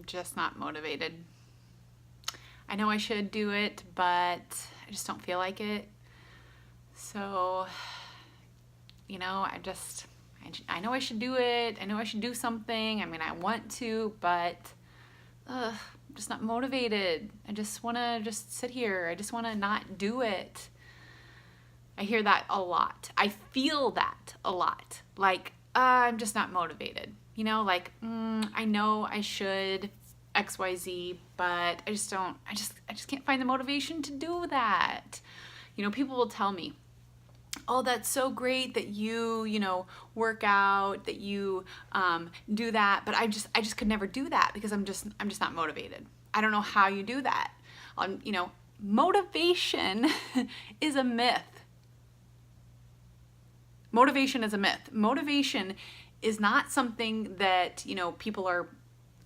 just not motivated. I know I should do it, but I just don't feel like it. So, I know I should do it. I know I should do something. I mean, I want to, but I'm just not motivated. I just want to just sit here. I just want to not do it. I hear that a lot. I feel that a lot. Like, I'm just not motivated. I know I should XYZ, but I just can't find the motivation to do that. People will tell me, oh, that's so great that you work out, that you do that, but I just could never do that because I'm just not motivated. I don't know how you do that. Motivation is a myth. Motivation is a myth. Motivation is not something that,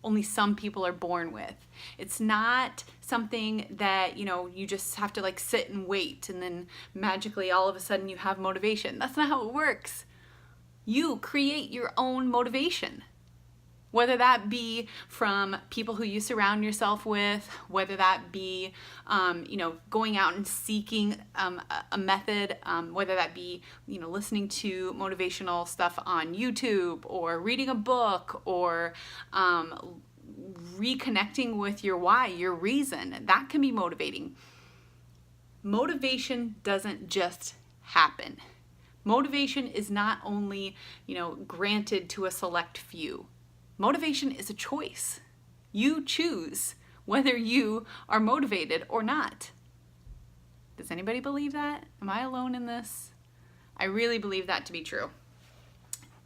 only some people are born with. It's not something that, you just have to sit and wait and then magically all of a sudden you have motivation. That's not how it works. You create your own motivation. Whether that be from people who you surround yourself with, whether that be, going out and seeking a method, whether that be, listening to motivational stuff on YouTube or reading a book or reconnecting with your why, your reason, that can be motivating. Motivation doesn't just happen. Motivation is not only, granted to a select few. Motivation is a choice. You choose whether you are motivated or not. Does anybody believe that? Am I alone in this? I really believe that to be true.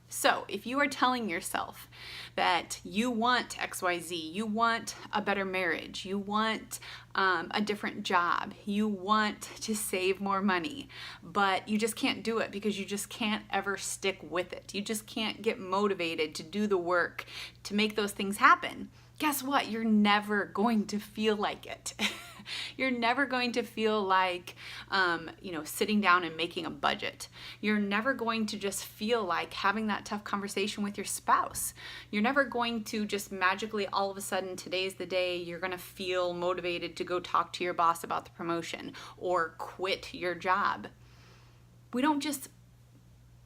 So if you are telling yourself that you want XYZ, you want a better marriage, you want a different job, you want to save more money, but you just can't do it because you just can't ever stick with it. You just can't get motivated to do the work to make those things happen. Guess what? You're never going to feel like it. You're never going to feel like, sitting down and making a budget. You're never going to just feel like having that tough conversation with your spouse. You're never going to just magically, all of a sudden, today's the day you're going to feel motivated to go talk to your boss about the promotion or quit your job. We don't just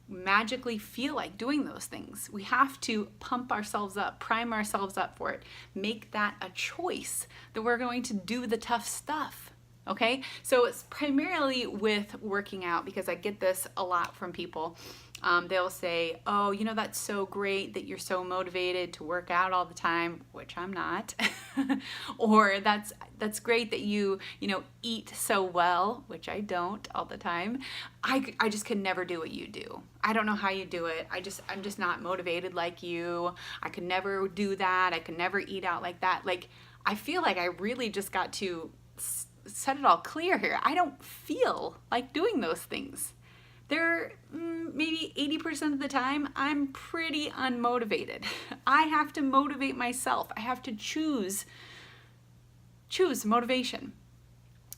magically feel like doing those things. We have to pump ourselves up, prime ourselves up for it, make that a choice that we're going to do the tough stuff. Okay, so it's primarily with working out, because I get this a lot from people. They'll say, oh, that's so great that you're so motivated to work out all the time, which I'm not. Or that's great that you eat so well, which I don't all the time. I just can never do what you do. I don't know how you do it. I'm just not motivated like you. I could never do that. I could never eat out like that. I feel like I really just got to set it all clear here. I don't feel like doing those things. They're maybe 80% of the time, I'm pretty unmotivated. I have to motivate myself. I have to choose motivation.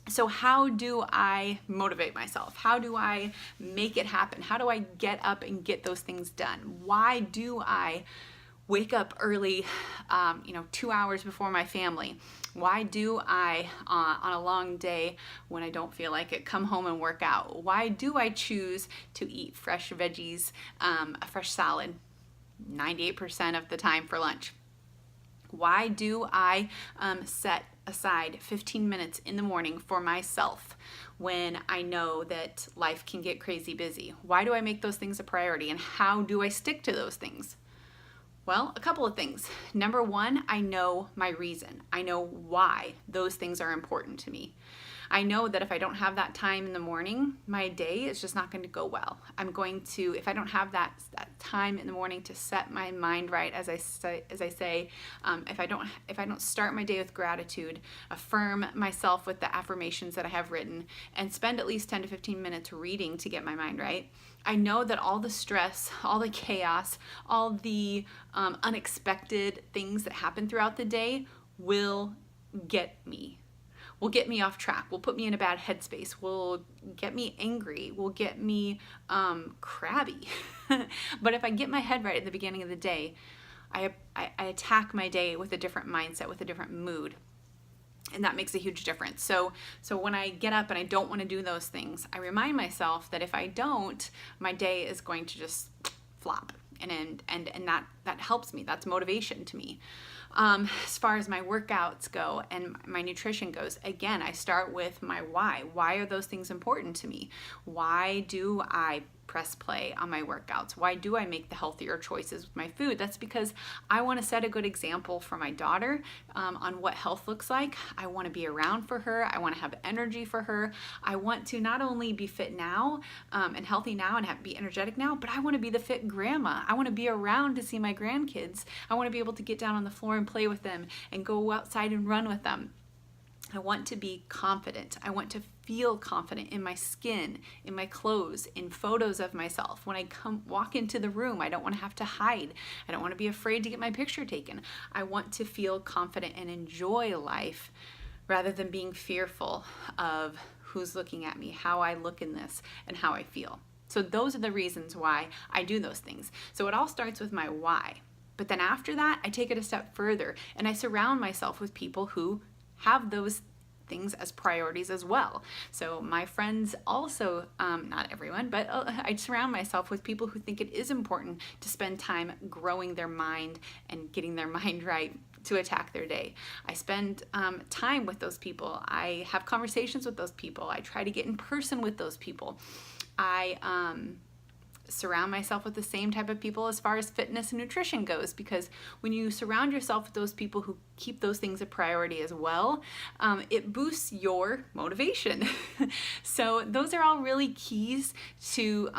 So how do I motivate myself? How do I make it happen? How do I get up and get those things done? Why do I wake up early, 2 hours before my family? Why do I, on a long day when I don't feel like it, come home and work out? Why do I choose to eat fresh veggies, a fresh salad 98% of the time for lunch? Why do I set aside 15 minutes in the morning for myself when I know that life can get crazy busy? Why do I make those things a priority, and how do I stick to those things? Well, a couple of things. Number one, I know my reason. I know why those things are important to me. I know that if I don't have that time in the morning, my day is just not going to go well. I'm going to, if I don't have that time in the morning to set my mind right, as I say, if I don't start my day with gratitude, affirm myself with the affirmations that I have written, and spend at least 10 to 15 minutes reading to get my mind right, I know that all the stress, all the chaos, all the unexpected things that happen throughout the day will get me off track, will put me in a bad headspace, will get me angry, will get me crabby. But if I get my head right at the beginning of the day, I attack my day with a different mindset, with a different mood. And that makes a huge difference. So when I get up and I don't want to do those things, I remind myself that if I don't, my day is going to just flop. And that helps me. That's motivation to me. As far as my workouts go and my nutrition goes, again, I start with my why. Why are those things important to me? Why do I press play on my workouts? Why do I make the healthier choices with my food? That's because I want to set a good example for my daughter on what health looks like. I want to be around for her. I want to have energy for her. I want to not only be fit now and healthy now and be energetic now, but I want to be the fit grandma. I want to be around to see my grandkids. I want to be able to get down on the floor and play with them and go outside and run with them. I want to be confident. I want to feel confident in my skin, in my clothes, in photos of myself. When I walk into the room, I don't want to have to hide. I don't want to be afraid to get my picture taken. I want to feel confident and enjoy life rather than being fearful of who's looking at me, how I look in this, and how I feel. So those are the reasons why I do those things. So it all starts with my why. But then after that, I take it a step further and I surround myself with people who have those things as priorities as well. So my friends also, not everyone, but I surround myself with people who think it is important to spend time growing their mind and getting their mind right to attack their day. I spend time with those people. I have conversations with those people. I try to get in person with those people. I surround myself with the same type of people as far as fitness and nutrition goes, because when you surround yourself with those people who keep those things a priority as well, it boosts your motivation. So those are all really keys to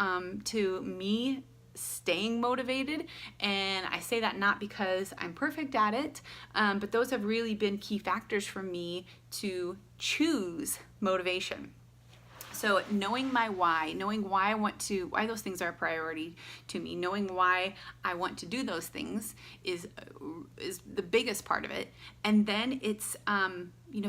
me staying motivated, and I say that not because I'm perfect at it, but those have really been key factors for me to choose motivation. So knowing my why, knowing why those things are a priority to me, knowing why I want to do those things is the biggest part of it. And then it's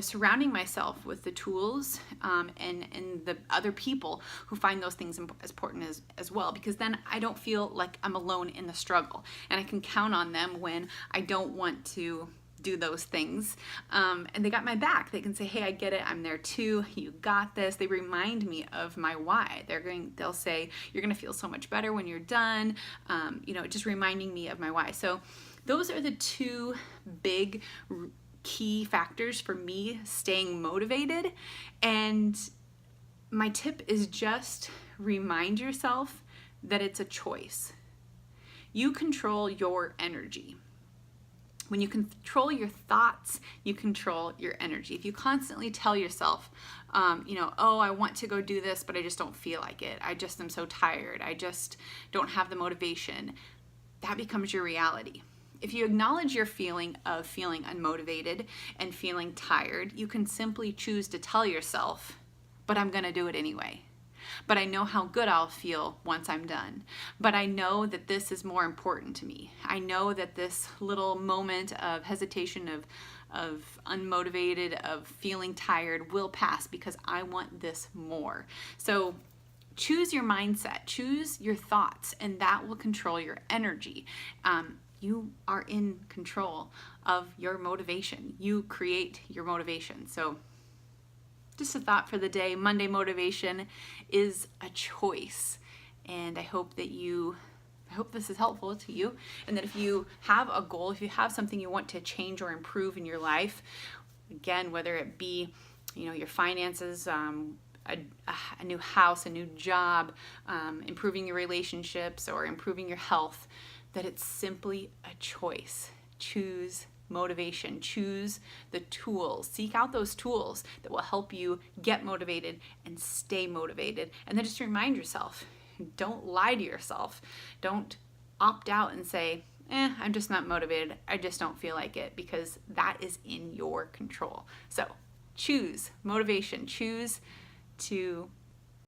surrounding myself with the tools and the other people who find those things as important as well, because then I don't feel like I'm alone in the struggle, and I can count on them when I don't want to do those things, and they got my back. They can say, hey, I get it, I'm there too, you got this. They remind me of my why. They'll say, you're gonna feel so much better when you're done, just reminding me of my why. So those are the two big key factors for me staying motivated. And my tip is just remind yourself that it's a choice. You control your energy. When you control your thoughts, you control your energy. If you constantly tell yourself, oh, I want to go do this, but I just don't feel like it. I just am so tired. I just don't have the motivation. That becomes your reality. If you acknowledge your feeling of feeling unmotivated and feeling tired, you can simply choose to tell yourself, but I'm going to do it anyway. But I know how good I'll feel once I'm done. But I know that this is more important to me. I know that this little moment of hesitation, of unmotivated, of feeling tired will pass because I want this more. So choose your mindset, choose your thoughts, and that will control your energy. You are in control of your motivation. You create your motivation. So just a thought for the day. Monday motivation is a choice. And I hope this is helpful to you. And that if you have a goal, if you have something you want to change or improve in your life, again, whether it be, your finances, a new house, a new job, improving your relationships or improving your health, that it's simply a choice. Choose motivation. Choose the tools. Seek out those tools that will help you get motivated and stay motivated. And then just remind yourself, don't lie to yourself. Don't opt out and say, I'm just not motivated. I just don't feel like it, because that is in your control. So choose motivation. Choose to